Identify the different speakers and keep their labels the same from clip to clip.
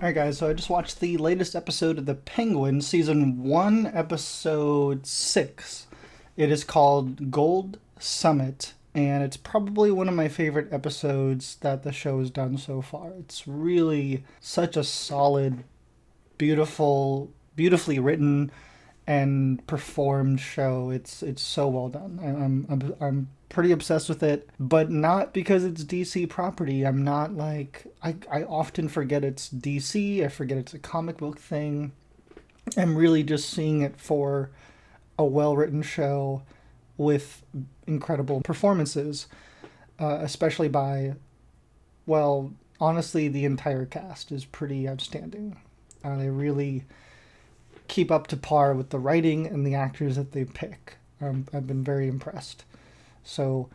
Speaker 1: Alright, guys, so I just watched the latest episode of The Penguin, season 1, episode 6. It is called Gold Summit, and it's probably one of my favorite episodes that the show has done so far. It's really such a solid, beautifully written and performed show. It's so well done. I'm pretty obsessed with it, but not because it's DC property. I'm not like I often forget it's DC. I forget it's a comic book thing. I'm really just seeing it for a well written show with incredible performances, especially by, well, honestly, the entire cast is pretty outstanding. They really keep up to par with the writing and the actors that they pick. I've been very impressed. So,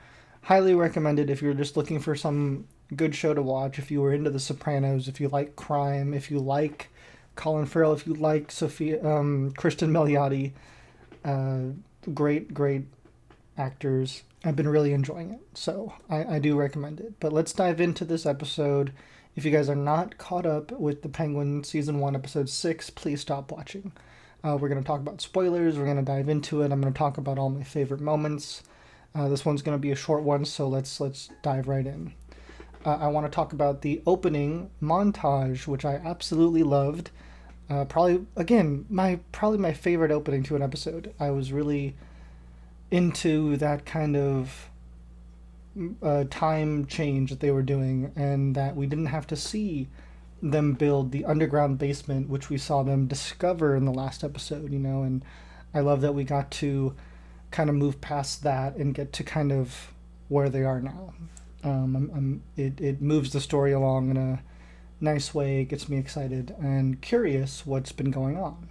Speaker 1: highly recommended if you're just looking for some good show to watch. If you were into The Sopranos, if you like crime, if you like Colin Farrell, if you like Cristin Milioti, uh, great actors. I've been really enjoying it, so I do recommend it. But let's dive into this episode. If you guys are not caught up with The Penguin Season 1, Episode 6, please stop watching. We're going to talk about spoilers. We're going to dive into it. I'm going to talk about all my favorite moments. This one's going to be a short one, so let's dive right in. I want to talk about the opening montage, which I absolutely loved. Probably again probably my favorite opening to an episode. I was really into that kind of time change that they were doing, and that we didn't have to see them build the underground basement, which we saw them discover in the last episode. And I love that we got to kind of move past that and get to kind of where they are now. It moves the story along in a nice way. It gets me excited and curious what's been going on.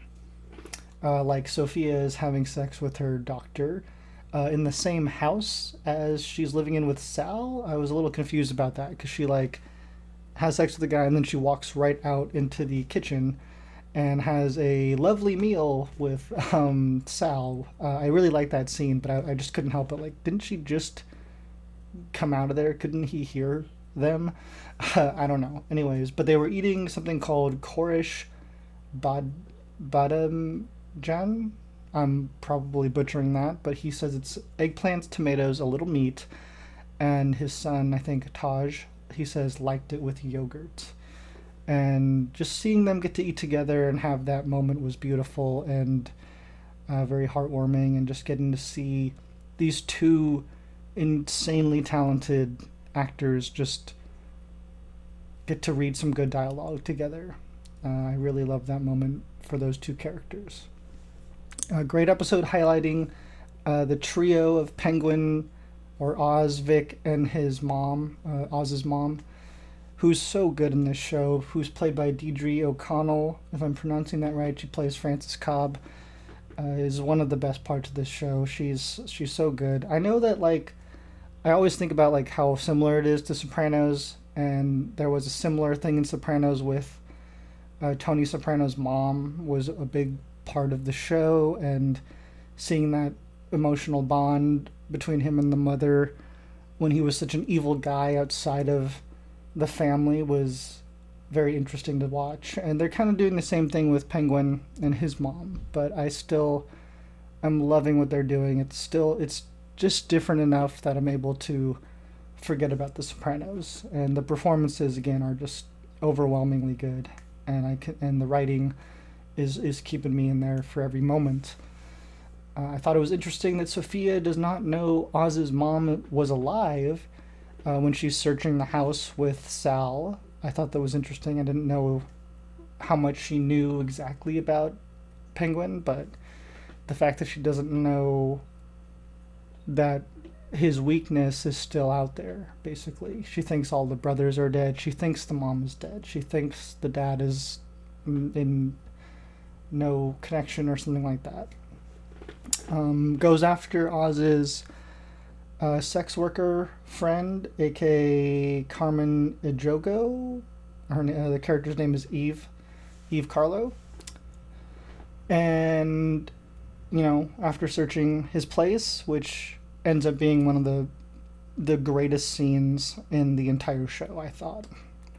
Speaker 1: Like Sophia is having sex with her doctor in the same house as she's living in with Sal. I was a little confused about that because she has sex with the guy and then she walks right out into the kitchen and has a lovely meal with Sal. I really like that scene, but I just couldn't help it. Like, didn't she just come out of there? Couldn't he hear them? I don't know. Anyways, but they were eating something called Korish Badamjan. I'm probably butchering that, but he says it's eggplants, tomatoes, a little meat, and his son, I think Taj, he says liked it with yogurt. And just seeing them get to eat together and have that moment was beautiful and very heartwarming, and just getting to see these two insanely talented actors just get to read some good dialogue together. I really love that moment for those two characters. A great episode highlighting the trio of Penguin, or Oz, Vic, and his mom, Oz's mom, who's so good in this show, who's played by Deirdre O'Connell, if I'm pronouncing that right. She plays Frances Cobb, is one of the best parts of this show. She's so good. I know that, like, I always think about, like, how similar it is to Sopranos, and there was a similar thing in Sopranos with Tony Soprano's mom was a big part of the show, and seeing that emotional bond between him and the mother when he was such an evil guy outside of the family was very interesting to watch. And they're kind of doing the same thing with Penguin and his mom, but I still am loving what they're doing. It's just different enough that I'm able to forget about the Sopranos, and the performances again are just overwhelmingly good, and the writing is keeping me in there for every moment. I thought it was interesting that Sophia does not know Oz's mom was alive when she's searching the house with Sal. I thought that was interesting. I didn't know how much she knew exactly about Penguin, but the fact that she doesn't know that his weakness is still out there, basically. She thinks all the brothers are dead. She thinks the mom is dead. She thinks the dad is in no connection or something like that. Goes after Oz's sex worker friend, aka Carmen Ejogo. The character's name is Eve Carlo. And, after searching his place, which ends up being one of the greatest scenes in the entire show, I thought.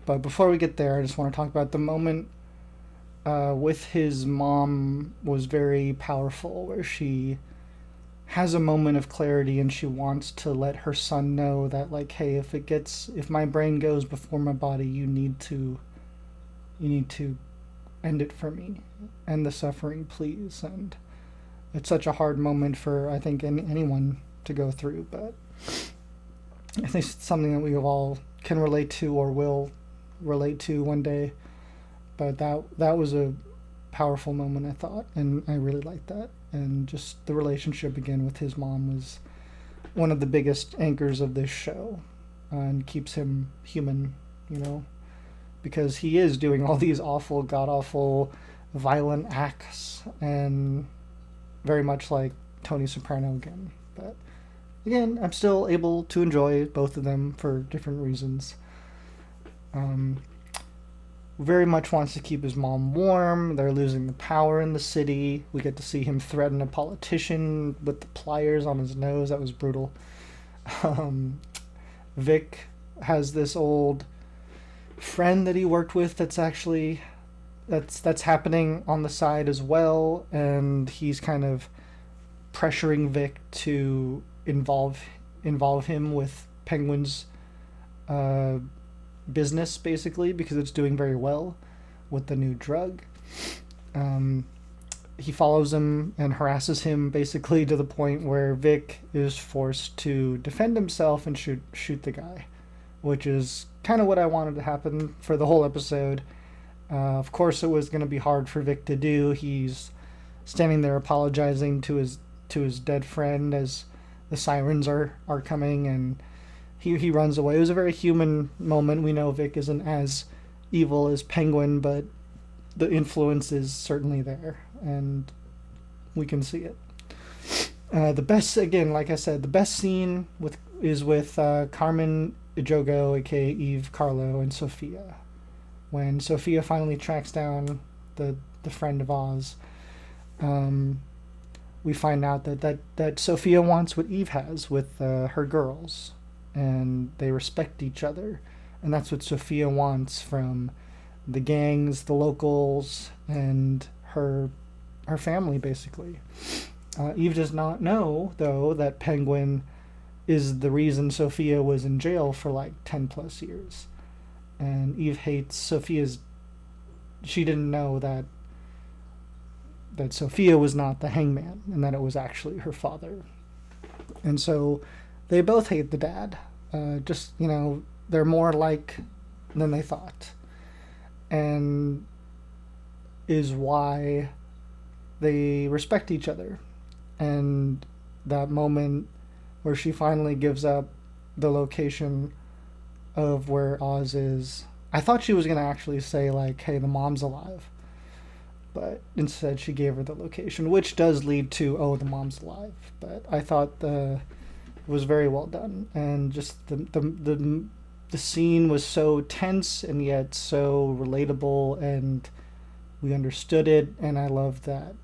Speaker 1: But before we get there, I just want to talk about the moment with his mom was very powerful, where she has a moment of clarity and she wants to let her son know that, like, hey, if my brain goes before my body, you need to end it for me, end the suffering, please. And it's such a hard moment for, I think, anyone to go through, but I think it's something that we all can relate to or will relate to one day. But that was a powerful moment, I thought, and I really liked that. And just the relationship again with his mom was one of the biggest anchors of this show, and keeps him human, because he is doing all these awful, god awful, violent acts, and very much like Tony Soprano again. But again, I'm still able to enjoy both of them for different reasons. Very much wants to keep his mom warm. They're losing the power in the city. We get to see him threaten a politician with the pliers on his nose. That was brutal. Vic has this old friend that he worked with that's happening on the side as well, and he's kind of pressuring Vic to involve him with Penguin's business, basically, because it's doing very well with the new drug. He follows him and harasses him, basically to the point where Vic is forced to defend himself and shoot the guy, which is kind of what I wanted to happen for the whole episode. Of course, it was going to be hard for Vic to do. He's standing there apologizing to his dead friend as the sirens are coming, and he runs away. It was a very human moment. We know Vic isn't as evil as Penguin, but the influence is certainly there, and we can see it. The best, again, like I said, the best scene is with Carmen Ejogo, aka Eve Carlo, and Sophia. When Sophia finally tracks down the friend of Oz, we find out that Sophia wants what Eve has with her girls, and they respect each other, and that's what Sophia wants from the gangs, the locals, and her family, basically. Eve does not know, though, that Penguin is the reason Sophia was in jail for like 10 plus years. And Eve hates Sophia's... She didn't know that Sophia was not the hangman, and that it was actually her father. And so they both hate the dad. They're more alike than they thought. And is why they respect each other. And that moment where she finally gives up the location of where Oz is, I thought she was going to actually say, like, hey, the mom's alive. But instead she gave her the location, which does lead to, oh, the mom's alive. But I thought it was very well done. And just the scene was so tense and yet so relatable, and we understood it, and I loved that.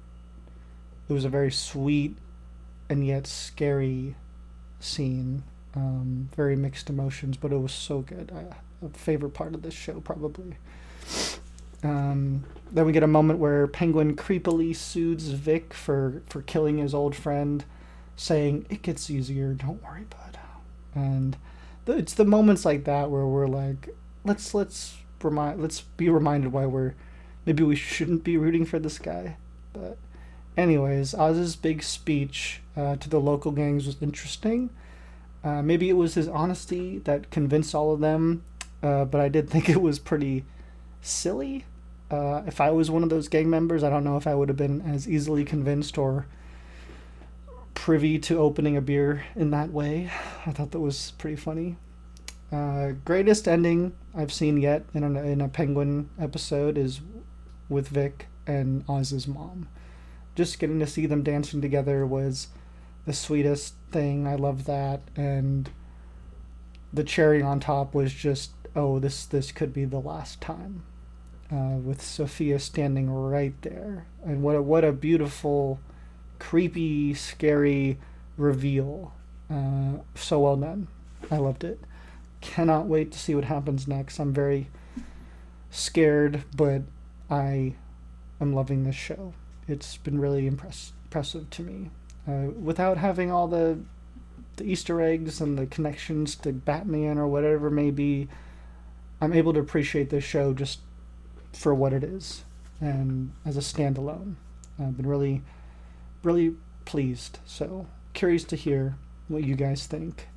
Speaker 1: It was a very sweet and yet scary scene. Very mixed emotions, but it was so good. A favorite part of this show, probably. Then we get a moment where Penguin creepily soothes Vic for killing his old friend, saying, "It gets easier, don't worry, bud." And it's the moments like that where we're like, let's be reminded why maybe we shouldn't be rooting for this guy. But anyways, Oz's big speech to the local gangs was interesting. Maybe it was his honesty that convinced all of them, but I did think it was pretty silly. If I was one of those gang members, I don't know if I would have been as easily convinced or privy to opening a beer in that way. I thought that was pretty funny. Greatest ending I've seen yet in a Penguin episode is with Vic and Oz's mom. Just getting to see them dancing together was the sweetest thing. I love that. And the cherry on top was just, oh, this could be the last time. With Sophia standing right there. And what a beautiful, creepy, scary reveal. So well done. I loved it. Cannot wait to see what happens next. I'm very scared, but I am loving this show. It's been really impressive to me. Without having all the Easter eggs and the connections to Batman or whatever it may be, I'm able to appreciate this show just for what it is and as a standalone. I've been really, really pleased. So curious to hear what you guys think.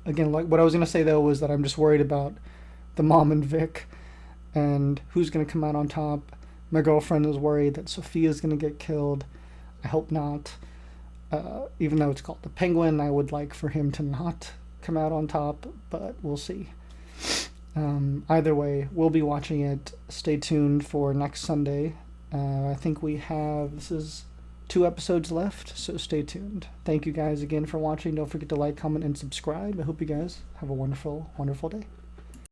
Speaker 1: Again, like what I was gonna say though was that I'm just worried about the mom and Vic and who's gonna come out on top. My girlfriend is worried that Sophia's gonna get killed. I hope not. Even though it's called the Penguin, I would like for him to not come out on top, but we'll see. Either way, we'll be watching it. Stay tuned for next Sunday. I think this is 2 episodes left, so stay tuned. Thank you guys again for watching. Don't forget to like, comment, and subscribe. I hope you guys have a wonderful, wonderful day.